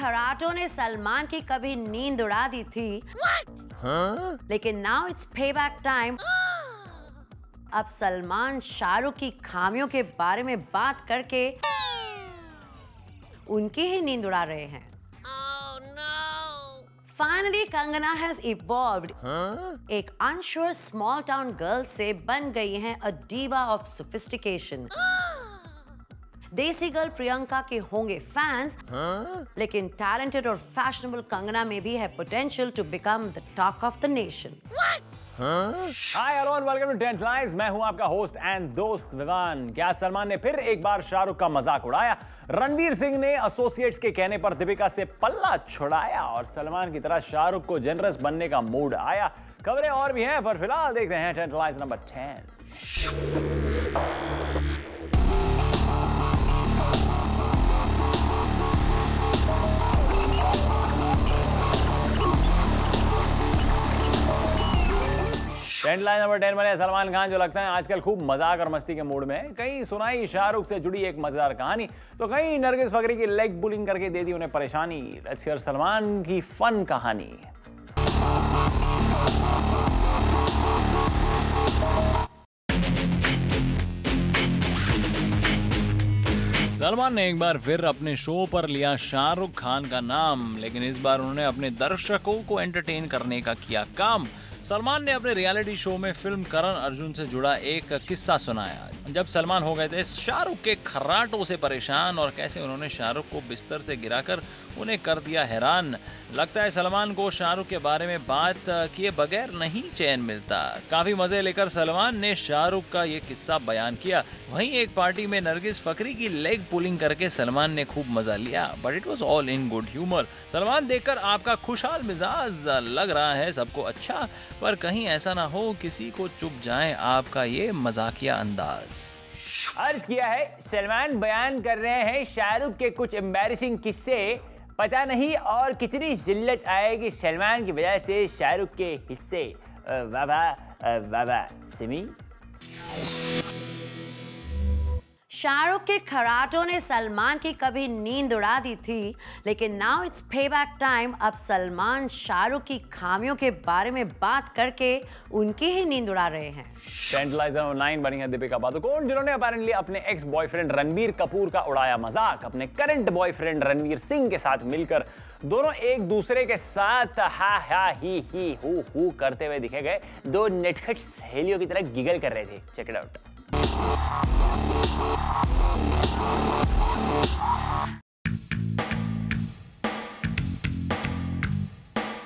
खर्राटों ने सलमान की कभी नींद उड़ा दी थी। लेकिन नाउ इट्स पे बैक टाइम। अब सलमान शाहरुख की खामियों के बारे में बात करके उनकी ही नींद उड़ा रहे हैं। Finally, Kangana has evolved। एक unsure small town girl से बन गई हैं a diva of sophistication। देसी गर्ल प्रियंका के होंगे फैंस, लेकिन टैलेंटेड और फैशनेबल कंगना में भी है potential to become the talk of the nation. Hi hello and welcome to tenth lines. मैं हूं आपका होस्ट एंड दोस्त विवान। क्या सलमान ने फिर एक बार शाहरुख का मजाक उड़ाया? रणवीर सिंह ने एसोसिएट्स के कहने पर दीपिका से पल्ला छुड़ाया और सलमान की तरह शाहरुख को जनरस बनने का मूड आया। खबरें और भी हैं, पर फिलहाल देखते हैं tenth lines number 10। Tenth line number 10 बने सलमान खान, जो लगता है आजकल खूब मजाक और मस्ती के मूड में है। कहीं सुनाई शाहरुख से जुड़ी एक मजेदार कहानी, तो कहीं नरगिस फकरी की लेग पुलिंग करके दे दी उन्हें परेशानी। लेट्स हियर सलमान की फन कहानी। सलमान ने एक बार फिर अपने शो पर लिया शाहरुख खान का नाम, लेकिन इस बार उन्होंने अपने दर्शकों को एंटरटेन करने का किया काम। सलमान ने अपने रियलिटी शो में फिल्म करण अर्जुन से जुड़ा एक किस्सा सुनाया। जब सलमान हो गए थे शाहरुख के खर्राटों से परेशान और कैसे उन्होंने शाहरुख को बिस्तर से गिराकर उन्हें कर दिया हैरान। लगता है सलमान को शाहरुख के बारे में बात किए बगैर नहीं चैन मिलता। काफी मजे लेकर सलमान ने शाहरुख का ये किस्सा बयान किया। वहीं एक पार्टी में नरगिस फकरी की लेग पुलिंग करके सलमान ने खूब मजा लिया, but it was all in good humour. Salman, देखकर आपका खुशहाल मिजाज लग रहा है सबको अच्छा, पर कहीं ऐसा ना हो किसी को चुभ जाए आपका ये मजाकिया अंदाज। अर्ज किया है सलमान बयान कर रहे हैं शाहरुख के कुछ एम्बैरेसिंग किस्से। पता नहीं और कितनी जिल्लत आएगी सलमान की वजह से शाहरुख के हिस्से। वाह सिमी। शाहरुख के खर्राटों ने सलमान की कभी नींद उड़ा दी थी, लेकिन नाउ इट्स पे बैक टाइम। अब सलमान शाहरुख की खामियों के बारे में बात करके उनकी ही नींद उड़ा रहे हैं। टेंथ लाइन नंबर 9 बनी है दीपिका पादुकोण, जिन्होंने अपेरेंटली अपने एक्स बॉयफ्रेंड रणबीर कपूर का उड़ाया मजाक। अपने करंट बॉयफ्रेंड रणवीर सिंह के साथ मिलकर दोनों एक दूसरे के साथ हा ही हू करते हुए दिखे गए। दो नटखट सहेलियों की तरह गिगल कर रहे थे। Check it out.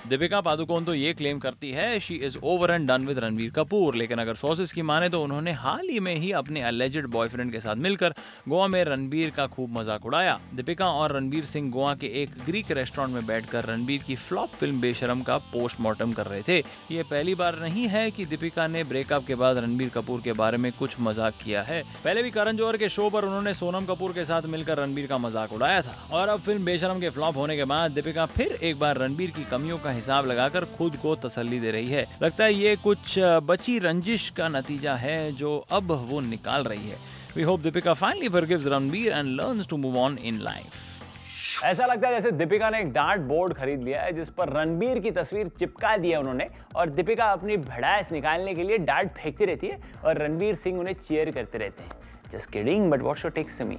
Deepika Padukone तो ये क्लेम करती है she is over and done with Ranveer Kapoor, लेकिन अगर सोर्सेस की माने तो उन्होंने हाल ही में ही अपने अलेजेड बॉयफ्रेंड के साथ मिलकर गोवा में रणबीर का खूब मजाक उड़ाया। दीपिका और रणबीर सिंह गोवा के एक ग्रीक रेस्टोरेंट में बैठकर रणबीर की फ्लॉप फिल्म बेशरम का पोस्टमार्टम कर रहे थे। ये पहली बार नहीं है कि दीपिका ने ब्रेकअप के बाद रणबीर कपूर के बारे में कुछ मजाक किया है। पहले भी करण जौहर के शो पर उन्होंने सोनम कपूर के साथ मिलकर रणबीर का मजाक उड़ाया था, और अब फिल्म बेशरम के फ्लॉप होने के बाद दीपिका फिर एक बार रणबीर की कमियों का हिसाब लगाकर खुद को तसल्ली दे रही है। लगता है ये कुछ बची रंजिश का नतीजा है जो अब वो निकाल रही है। We hope Deepika finally forgives Ranbir and learns to move on in life. ऐसा लगता है जैसे दीपिका ने एक डार्ट बोर्ड खरीद लिया है जिस पर रणबीर की तस्वीर चिपका दी है उन्होंने, और दीपिका अपनी भड़ास निकालने के लिए डार्ट फेंकती रहती है और रणबीर सिंह उन्हें चीयर करते रहते हैं। Just kidding, but what's your take, Simi?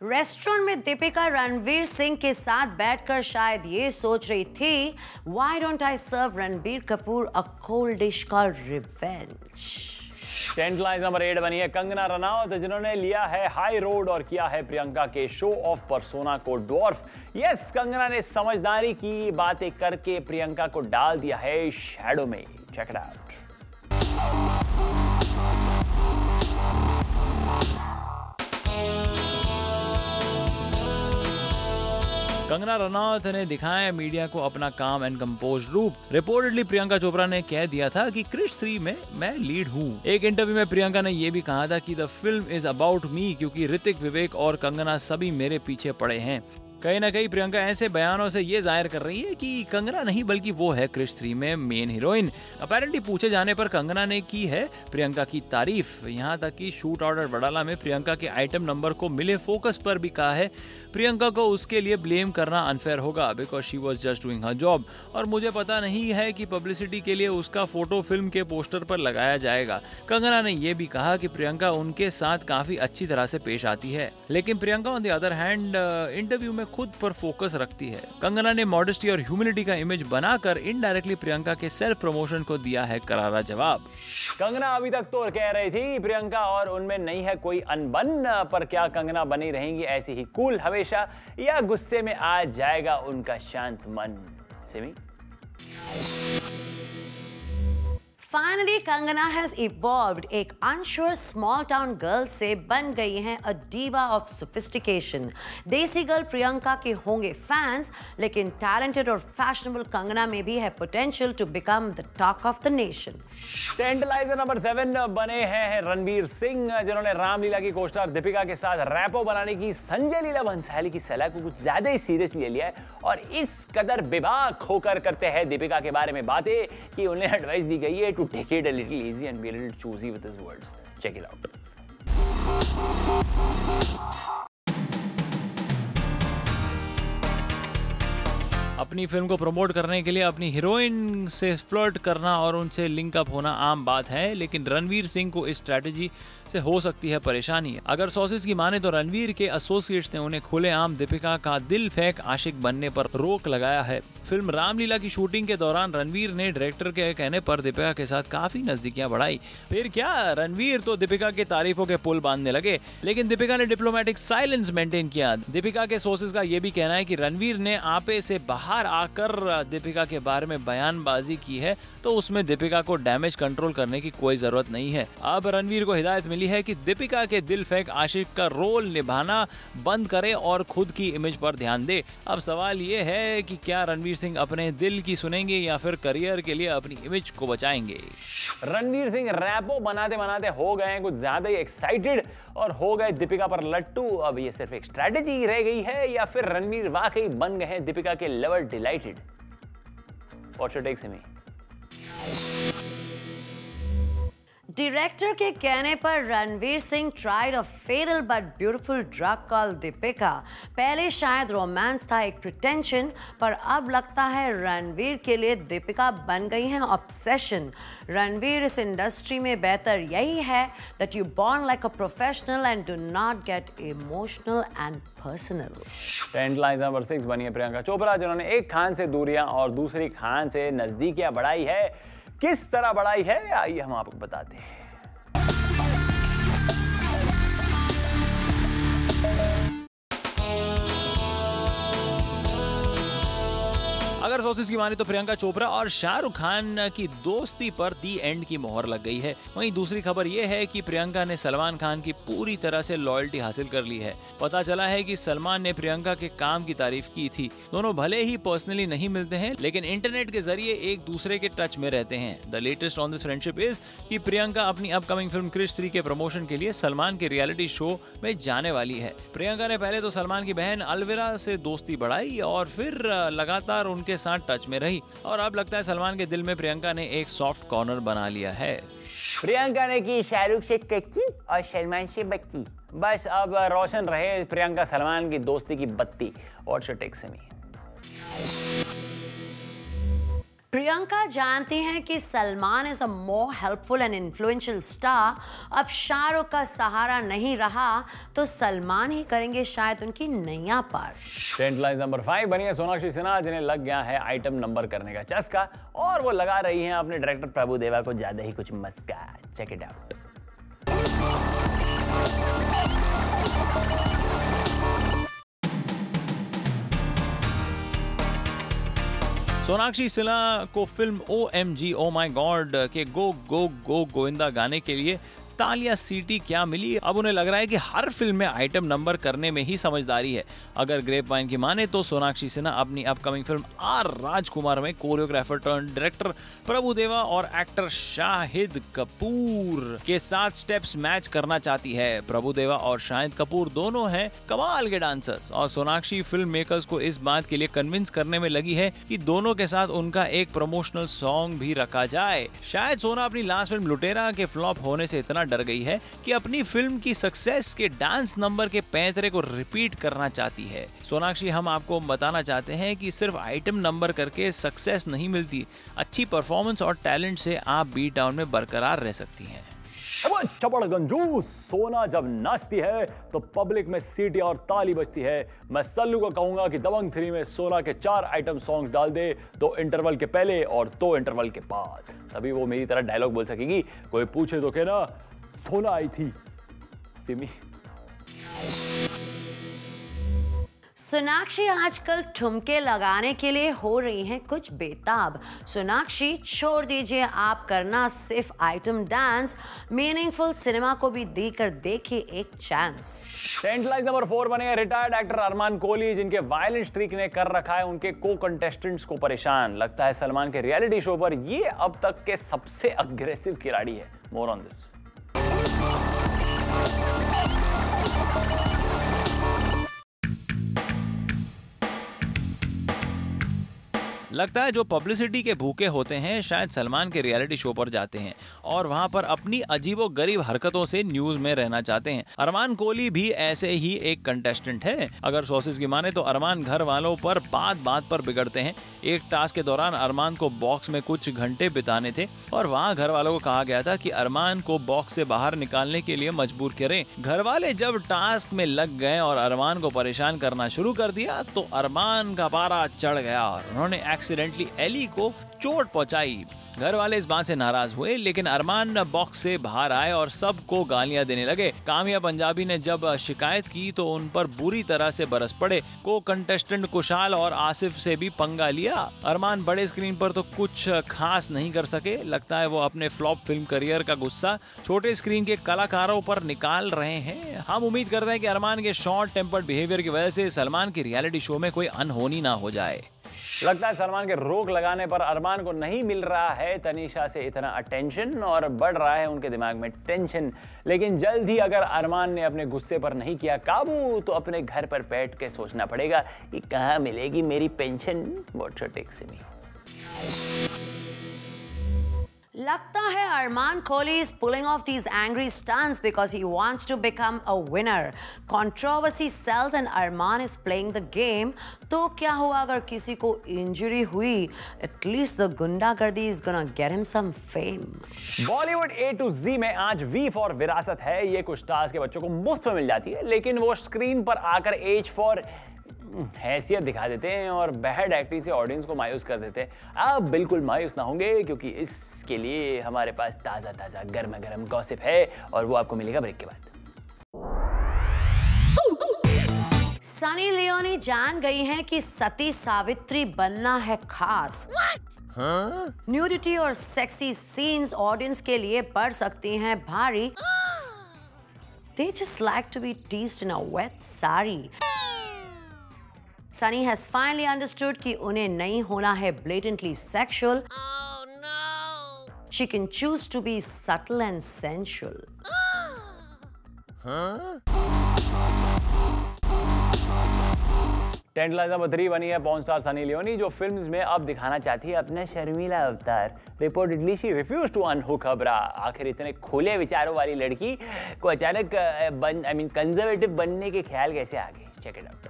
Restaurant में दीपिका रणवीर सिंह के साथ बैठकर शायद ये सोच रही थी, Why don't I serve Ranbir Kapoor a cold dish called revenge? Tenth line number 8 बनी है कंगना रनावत, जिन्होंने लिया है हाई रोड और किया है प्रियंका के शो ऑफ पर्सोना को ड्वार्फ। यस, कंगना ने समझदारी की बातें करके प्रियंका को डाल दिया है शैडो में। Check it out. Kangana Ranaut ने दिखाया मीडिया को अपना काम एंड कंपोज रूप। रिपोर्टेडली प्रियंका चोपड़ा ने कह दिया था कि क्रिश 3 में मैं लीड हूँ। एक इंटरव्यू में प्रियंका ने यह भी कहा था कि the film is about me, क्योंकि ऋतिक, विवेक और कंगना सभी मेरे पीछे पड़े हैं। कहीं ना कहीं प्रियंका ऐसे बयानों से ये जाहिर कर रही है कि कंगना नहीं बल्कि वो है क्रिश 3 में मेन हीरोइन। अपेरेंटली पूछे जाने पर कंगना ने की है प्रियंका की तारीफ। यहाँ तक कि शूट ऑर्डर वडाला में प्रियंका के आइटम नंबर को मिले फोकस पर भी कहा है प्रियंका को उसके लिए ब्लेम करना अनफेयर होगा because she was just doing her job, और मुझे पता नहीं है कि पब्लिसिटी के लिए उसका फोटो फिल्म के पोस्टर पर लगाया जाएगा। कंगना ने यह भी कहा कि प्रियंका उनके साथ काफी अच्छी तरह से पेश आती है, लेकिन Priyanka on the other hand interview में खुद पर फोकस रखती है। कंगना ने मॉडेस्टी और ह्यूमिलिटी का इमेज बनाकर इनडायरेक्टली प्रियंका के सेल्फ प्रमोशन को दिया है करारा जवाब। कंगना अभी तक तो कह रही थी प्रियंका और उनमें नहीं है कोई अनबन, पर क्या कंगना बनी रहेंगी ऐसी ही कूल हमेशा या गुस्से में आ जाएगा उनका शांत मन? Simi Finally, Kangana has evolved. एक unsure small town girl से बन गई हैं a diva of sophistication. देसी गर्ल प्रियंका के होंगे फैंस, लेकिन talented और fashionable कंगना में भी है potential to become the talk of the nation. Tantaliser number 7 बने हैं रणवीर सिंह, जिन्होंने रामलीला की कोस्टार दीपिका के साथ रैपो बनाने की संजय लीला भंसाली की सलाह को कुछ ज्यादा ही सीरियसली लिया है और इस कदर बेबाक होकर करते हैं दीपिका के बारे में बातें कि उन्हें एडवाइस दी गई है to take it a little easy and be a little choosy with his words. Check it out. अपनी फिल्म को प्रमोट करने के लिए अपनी हीरोइन से फ्लर्ट करना और उनसे लिंक अप होना आम बात है, लेकिन रणवीर सिंह को इस स्ट्रैटेजी से हो सकती है परेशानी। अगर सोर्सेज की माने तो रणवीर के एसोसिएट्स ने उन्हें खुलेआम दीपिका का दिल फेंक आशिक बनने पर रोक लगाया है। फिल्म रामलीला की शूटिंग के दौरान रणवीर ने डायरेक्टर के कहने पर दीपिका के साथ काफी नजदीकियां बढ़ाई। फिर क्या, रणवीर तो दीपिका की तारीफों के पुल बांधने लगे, लेकिन दीपिका ने डिप्लोमेटिक साइलेंस मेंटेन किया। दीपिका के सोर्सेज का यह भी कहना है कि रणवीर ने आपे से बाहर आकर दीपिका के बारे में बयानबाजी की है, तो उसमें दीपिका को डैमेज कंट्रोल करने की कोई जरूरत नहीं है। अब रणवीर को हिदायत मिली है कि दीपिका के दिल फेंक आशिक का रोल निभाना बंद करे और खुद की इमेज पर ध्यान दे। अब सवाल ये है कि क्या रणवीर सिंह अपने दिल की सुनेंगे या फिर करियर के लिए अपनी इमेज को बचाएंगे। रणवीर सिंह रैपो बनाते बनाते हो गए कुछ ज्यादा ही एक्साइटेड और हो गए दीपिका पर लट्टू। अब ये सिर्फ एक स्ट्रैटेजी रह गई है या फिर रणवीर वाकई बन गए हैं दीपिका के lover delighted? What's your take Simi? Director के कहने पर Ranveer Singh tried a fatal but beautiful drug call Deepika. पहले शायद रोमांस था, एक प्रिटेंशन, पर अब लगता है रणवीर के लिए दीपिका बन गई हैं ऑब्सेशन। रणवीर इस इंडस्ट्री में बेहतर यही है that you born like a professional and do not get emotional and personal. Tantaliser number 6 बनी है प्रियंका चोपड़ा, जिन्होंने एक खान से दूरियां और दूसरी खान से नजदीकियां बढ़ाई है। किस तरह बढ़ाई है आइए हम आपको बताते हैं। अगर सोर्सेज की माने तो प्रियंका चोपड़ा और शाहरुख खान की दोस्ती पर दी एंड की मोहर लग गई है। वहीं दूसरी खबर यह है कि प्रियंका ने सलमान खान की पूरी तरह से लॉयल्टी हासिल कर ली है। पता चला है कि सलमान ने प्रियंका के काम की तारीफ की थी। दोनों भले ही पर्सनली नहीं मिलते हैं, लेकिन इंटरनेट के जरिए एक दूसरे के टच में रहते हैं। The latest on this friendship is कि प्रियंका अपनी अपकमिंग फिल्म क्रिश 3 के प्रमोशन के लिए सलमान के रियलिटी शो में जाने वाली है। प्रियंका ने पहले तो सलमान की बहन अलविरा से दोस्ती बढ़ाई और फिर लगातार उनके साथ टच में रही, और अब लगता है सलमान के दिल में प्रियंका ने एक सॉफ्ट कॉर्नर बना लिया है। प्रियंका ने की शाहरुख से कच्ची और सलमान से बच्ची, बस अब रोशन रहे प्रियंका सलमान की दोस्ती की बत्ती। What's your take Simi? Priyanka जानती हैं कि Salman is a more helpful and influential star. अब शाहरुख का सहारा नहीं रहा तो सलमान ही करेंगे शायद उनकी नैया पार। टेंटलाइज नंबर 5 बनी है सोनाक्षी सिन्हा, जिन्हें लग गया है आइटम नंबर करने का चस्का और वो लगा रही हैं अपने डायरेक्टर प्रभु देवा को ज्यादा ही कुछ मस्का। Check it out. Sonakshi Sinha को film OMG oh my God के गो गो गो गोविंदा गाने के लिए ताल या सीटी क्या मिली, अब उन्हें लग रहा है कि हर फिल्म में आइटम नंबर करने में ही समझदारी है। अगर ग्रेपवाइन की माने तो सोनाक्षी सिन्हा अपनी अपकमिंग फिल्म आर राजकुमार में कोरियोग्राफर टर्न डायरेक्टर प्रभुदेवा और एक्टर शाहिद कपूर के साथ स्टेप्स मैच करना चाहती है। प्रभुदेवा और शाहिद कपूर दोनों हैं कमाल के डांसर्स और सोनाक्षी फिल्म मेकर्स को इस बात के लिए कन्विंस करने में लगी है कि दोनों के साथ उनका एक प्रमोशनल सॉन्ग भी रखा जाए। शायद सोना अपनी लास्ट फिल्म लुटेरा के फ्लॉप होने से इतना डर गई है कि अपनी फिल्म की सक्सेस के डांस नंबर के पैंतरे को रिपीट करना चाहती है। सोनाक्षी, हम आपको बताना चाहते हैं कि सिर्फ आइटम नंबर करके सक्सेस नहीं मिलती, अच्छी परफॉर्मेंस और टैलेंट से आप बीट डाउन में बरकरार रह सकती हैं। चपड़ गंजूस, सोना जब नाचती है तो पब्लिक में सीटी और ताली बजती है। मैं सल्लू को कहूंगा कि दबंग 3 में सोना के 4 आइटम सॉन्ग डाल दे, 2 इंटरवल के पहले और 2 इंटरवल के बाद, तभी वो मेरी तरह डायलॉग बोल सकेगी। कोई पूछे तो कहना सोना आई थी सिमी। सोनाक्षी आजकल ठुमके लगाने के लिए हो रही हैं कुछ बेताब। सोनाक्षी, छोड़ दीजिए आप करना सिर्फ आइटम डांस, मीनिंगफुल सिनेमा को भी देकर देखिए एक चांस। टेंटलाइज नंबर 4 बने रिटायर्ड एक्टर अरमान कोहली, जिनके वायलेंट स्ट्रीक ने कर रखा है उनके को कंटेस्टेंट्स को परेशान। लगता है सलमान के रियलिटी शो पर ये अब तक के सबसे अग्रेसिव खिलाड़ी है। More on this. लगता है जो पब्लिसिटी के भूखे होते हैं शायद सलमान के रियलिटी शो पर जाते हैं और वहां पर अपनी अजीबोगरीब हरकतों से न्यूज में रहना चाहते हैं। अरमान कोहली भी ऐसे ही एक कंटेस्टेंट है। अगर सोर्सेज की माने तो अरमान घर वालों पर बात बात पर बिगड़ते हैं। एक टास्क के दौरान अरमान को बॉक्स में कुछ घंटे बिताने थे और वहाँ घर वालों को कहा गया था कि अरमान को बॉक्स से बाहर निकालने के लिए मजबूर करें। घर वाले जब टास्क में लग गए और अरमान को परेशान करना शुरू कर दिया तो अरमान का पारा चढ़ गया और उन्होंने एक्सीडेंटली एली को चोट पहुंचाई। घर वाले इस बात से नाराज हुए लेकिन अरमान बॉक्स से बाहर आए और सबको गालियां देने लगे। कामिया पंजाबी ने जब शिकायत की तो उन पर बुरी तरह से बरस पड़े। को कंटेस्टेंट कुशाल और आसिफ से भी पंगा लिया। अरमान बड़े स्क्रीन पर तो कुछ खास नहीं कर सके। लगता है वो अपने फ्लॉप फिल्म करियर का गुस्सा छोटे स्क्रीन के कलाकारों पर निकाल रहे हैं। हम उम्मीद करते हैं कि अरमान के शॉर्ट टेम्पर्ड बिहेवियर की वजह से सलमान की रियलिटी शो में कोई अनहोनी ना हो जाए। लगता है सलमान के रोक लगाने पर अरमान को नहीं मिल रहा है तनीषा से इतना अटेंशन और बढ़ रहा है उनके दिमाग में टेंशन। लेकिन जल्द ही अगर अरमान ने अपने गुस्से पर नहीं किया काबू तो अपने घर पर बैठ के सोचना पड़ेगा कि कहाँ मिलेगी मेरी pension. What's your take Simi? लगता है Armaan Kohli is pulling off these angry stunts because he wants to become a winner. Controversy sells and Arman is playing the game. तो क्या हुआ अगर किसी को इंजरी हुई? At least the गुंडागर्दी is gonna get him some fame. Bollywood A to Z में आज V फॉर विरासत है। ये कुछ स्टार्स के बच्चों को मुफ्त में मिल जाती है लेकिन वो स्क्रीन पर आकर एज फॉर हैसियत दिखा देते हैं और बैड एक्टिंग से ऑडियंस को मायूस कर देते हैं। आप बिल्कुल मायूस ना होंगे क्योंकि इसके लिए हमारे पास ताजा ताजा गर्मा गर्म गॉसिप है और वो आपको मिलेगा ब्रेक के बाद। सनी लियोनी जान गई हैं कि सती सावित्री बनना है खास। न्यूडिटी और सेक्सी सीन्स ऑडियंस के लिए पड़ सकती हैं भारी। They just like to be teased in a wet sari. Sunny has finally understood कि उन्हें नहीं होना है blatantly sexual. Oh no! She can choose to be subtle and sensual. Tantalise number 3 बनी है पॉर्न स्टार सनी लियोनी जो films में अब दिखाना चाहती है अपना शर्मीला अवतार। Reportedly she refuse to unhook her bra. आखिर इतने खुले विचारों वाली लड़की को अचानक कंजर्वेटिव बनने के ख्याल कैसे आ गए? Check it out.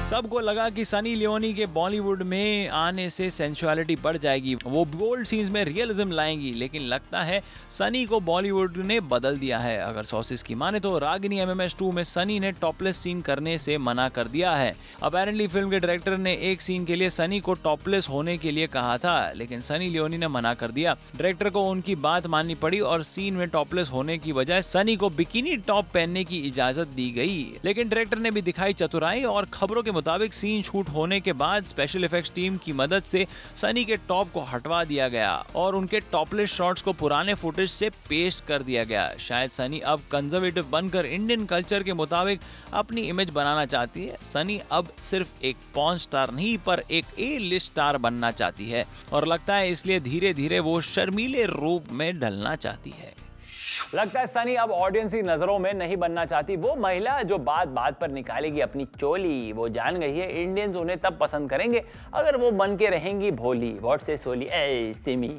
सबको लगा कि सनी लियोनी के बॉलीवुड में आने से सेंसुअलिटी बढ़ जाएगी, वो बोल्ड सीन्स में रियलिज्म लाएंगी, लेकिन लगता है सनी को बॉलीवुड ने बदल दिया है। अगर सोर्सेज की माने तो रागिनी MMS 2 में सनी ने टॉपलेस सीन करने से मना कर दिया है। अपेरेंटली फिल्म के डायरेक्टर ने एक सीन के लिए सनी को टॉपलेस होने के लिए कहा था लेकिन सनी लियोनी ने मना कर दिया। डायरेक्टर को उनकी बात माननी पड़ी और सीन में टॉपलेस होने की बजाय सनी को बिकिनी टॉप पहनने की इजाजत दी गई। लेकिन डायरेक्टर ने भी दिखाई चतुराई और खबरों के मुताबिक सीन शूट होने के बाद स्पेशल इफेक्ट्स टीम की मदद से सनी के टॉप को हटवा दिया गया और उनके टॉपलेस शॉट्स को पुराने फुटेज से पेस्ट कर दिया गया। शायद सनी अब कंजर्वेटिव बनकर इंडियन कल्चर के मुताबिक अपनी इमेज बनाना चाहती है। सनी अब सिर्फ एक पॉर्न स्टार नहीं पर एक ए लिस्ट स्टार बनना चाहती है और लगता है इसलिए धीरे धीरे वो शर्मीले रूप में ढलना चाहती है। लगता है सनी अब ऑडियंस की नजरों में नहीं बनना चाहती वो महिला जो बात बात पर निकालेगी अपनी चोली। वो जान गई है इंडियंस उन्हें तब पसंद करेंगे अगर वो बन के रहेंगी भोली। व्हाट से सोली ए सिमी।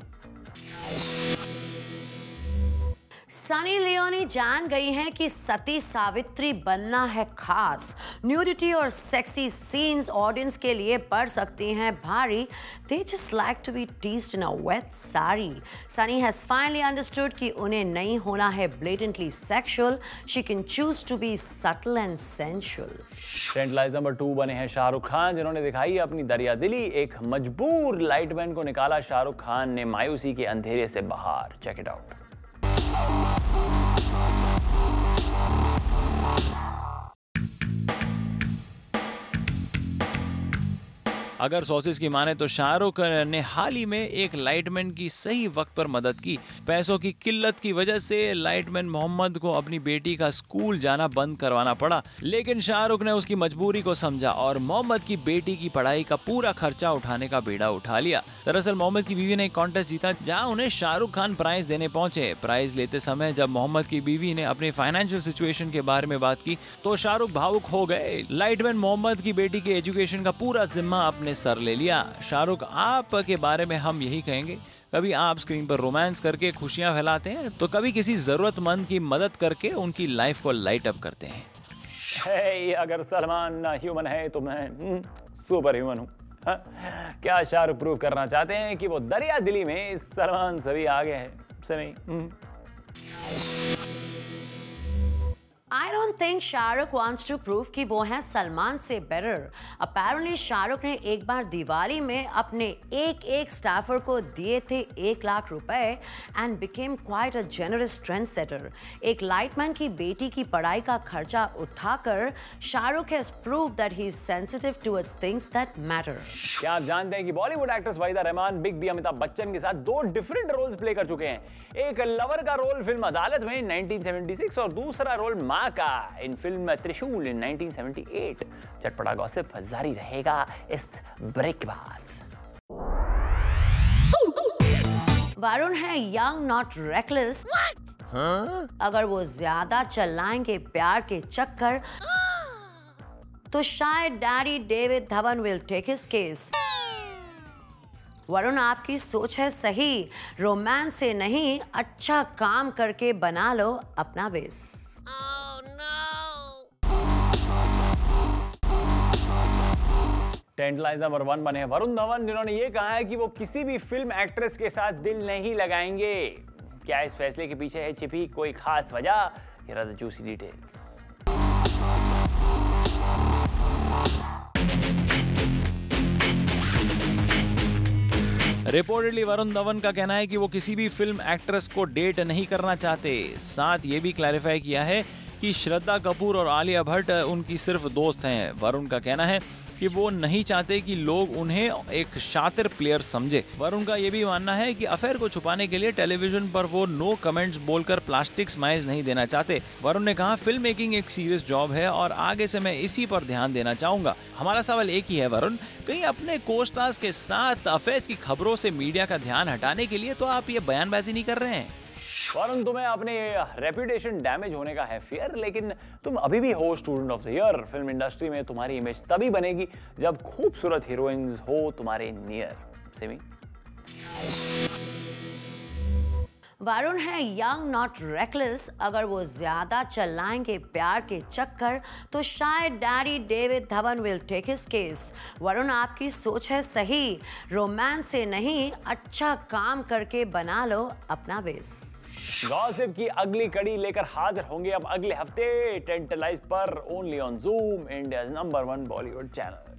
सनी लियोनी जान गई हैं कि सती सावित्री बनना है खास। न्यूडिटी और सेक्सी सीन्स ऑडियंस के लिए पड़ सकती हैं भारी। They just like to be teased in a wet sari. Sunny has finally understood कि उन्हें नहीं होना है blatantly sexual. She can choose to be subtle and sensual. Trend lies number 2 बने हैं शाहरुख खान जिन्होंने दिखाई अपनी दरिया दिली। एक मजबूर लाइटमैन को निकाला शाहरुख खान ने मायूसी के अंधेरे से बाहर। Check it out. अगर सोर्सेज की माने तो शाहरुख ने हाल ही में एक लाइटमैन की सही वक्त पर मदद की। पैसों की किल्लत की वजह से लाइटमैन मोहम्मद को अपनी बेटी का स्कूल जाना बंद करवाना पड़ा, लेकिन शाहरुख ने उसकी मजबूरी को समझा और मोहम्मद की बेटी की पढ़ाई का पूरा खर्चा उठाने का बीड़ा उठा लिया। दरअसल मोहम्मद की बीवी ने एक कॉन्टेस्ट जीता जहां उन्हें शाहरुख खान प्राइज देने पहुंचे। प्राइज लेते समय जब मोहम्मद की बीवी ने अपनी फाइनेंशियल सिचुएशन के बारे में बात की तो शाहरुख भावुक हो गए। लाइटमैन मोहम्मद की बेटी के एजुकेशन का पूरा जिम्मा अपने सर ले लिया। शाहरुख, आप के बारे में हम यही कहेंगे, कभी आप स्क्रीन पर रोमांस करके खुशियां फैलाते हैं तो कभी किसी जरूरतमंद की मदद करके उनकी लाइफ को लाइट अप करते हैं। hey, अगर सलमान ह्यूमन है तो मैं सुपर ह्यूमन हूँ। क्या शाहरुख प्रूव करना चाहते हैं कि वो दरिया दिली में सलमान सभी आगे है से नहीं? I don't think Shahrukh wants to prove कि वो हैं सलमान से better. Apparently शाहरुख ने एक बार दिवाली में अपने एक स्टाफर को दिए थे 1 लाख रुपए and became quite a generous trendsetter. एक लाइटमैन की बेटी की पढ़ाई का खर्चा उठाकर Shahrukh has proved that he is sensitive towards things that matter. क्या आप जानते हैं कि Bollywood actress Waheeda Rehman big B Amitabh Bachchan के साथ 2 डिफरेंट रोल्स प्ले कर चुके हैं। एक लवर का रोल फिल्म अदालत में 1976 और दूसरा रोल माँ का इन फिल्म त्रिशूल इन 1978। चटपटा गॉसिप जारी रहेगा इस ब्रेक के बाद। वरुण है यंग नॉट रेकलेस। अगर वो ज्यादा चलाएंगे प्यार के चक्कर तो शायद daddy David Dhawan will take his case. Varun, आपकी सोच है सही, रोमांस से नहीं अच्छा काम करके बना लो अपना बेस। टेंट लाइज नंबर 1 बने हैं वरुण धवन जिन्होंने ये कहा है कि वो किसी भी फिल्म एक्ट्रेस के साथ दिल नहीं लगाएंगे। क्या इस फैसले के पीछे है छिपी कोई खास वजह? Here are the juicy details. Reportedly Varun Dhawan का कहना है कि वो किसी भी फिल्म एक्ट्रेस को डेट नहीं करना चाहते। साथ ये भी क्लैरिफाई किया है कि श्रद्धा कपूर और आलिया भट्ट उनकी सिर्फ दोस्त हैं। वरुण का कहना है कि वो नहीं चाहते कि लोग उन्हें एक शातिर प्लेयर समझे। वरुण का ये भी मानना है कि अफेयर को छुपाने के लिए टेलीविजन पर वो नो कमेंट्स बोलकर प्लास्टिक स्माइल्स नहीं देना चाहते। वरुण ने कहा, फिल्म मेकिंग एक सीरियस जॉब है और आगे से मैं इसी पर ध्यान देना चाहूंगा। हमारा सवाल एक ही है वरुण, कहीं अपने को-स्टार्स के साथ अफेयर्स की खबरों से मीडिया का ध्यान हटाने के लिए तो आप ये बयानबाजी नहीं कर रहे हैं? वरुण, तुम्हें अपने रेपुटेशन डैमेज होने का है फियर, लेकिन तुम अभी भी हो student of the year. Film industry में तुम्हारी इमेज तभी बनेगी जब खूबसूरत हीरोइंस हो तुम्हारे नियर। सिमी। वरुण है यंग नॉट रेकलेस। अगर वो ज्यादा चलाएंगे प्यार के चक्कर तो शायद daddy David Dhawan will take his case. Varun, आपकी सोच है सही, रोमांस से नहीं अच्छा काम करके बना लो अपना बेस। गॉसिप की अगली कड़ी लेकर हाजिर होंगे अब अगले हफ्ते टेंट लाइव पर, only on zoom, India's number 1 Bollywood channel.